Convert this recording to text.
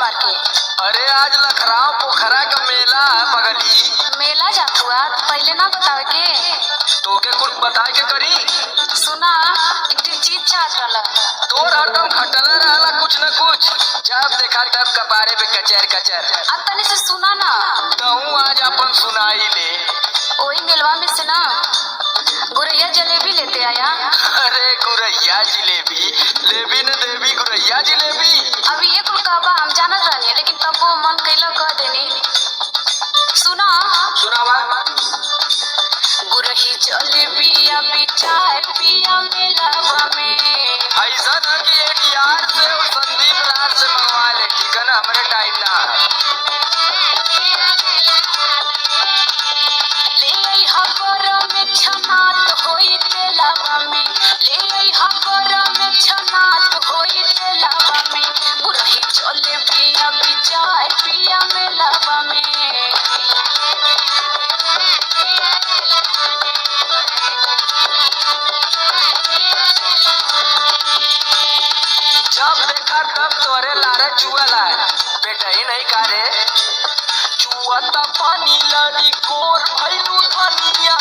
सोमवार के? अरे आज लखराव पोखरा का मेला है पगली। मेला जात हुआ पहले ना बतावे के? तोके कुछ बताए के करी? सुना, एक चीज चाहत रहला। तोर हरदम खटला रहला कुछ न कुछ, जब देखा तब कपारे पे कचर कचर। अब तनी से सुना ना। कहूँ आज अपन सुनाई ले। वही मेलवा में से ना गुरैया जलेबी लेते आया। अरे गुरैया जिलेबी लेबी न देवी, गुरैया जिलेबी। अब ये कुल कहबा हम जानत रहनी, लेकिन तब वो मन कैला कह देनी। सुना सुनावा। गुरही जलेबी अभी चाय पिया मेलावा में। ऐसा न कि एक यार से और संदीप राज से मंगवा ले, ठीक है ना? हमारे टाइम ना ले आई हगर में छनात होई तेलावा में। ले आई हगर में छनात होई तेलावा में। गुरही जलेबी अभी चाय पिया मेलावा में। जब देखा तब तोरे लारे चुअला है, बेटा ही नहीं कारे चुअता पानी लड़ी कोर भैलू धनिया।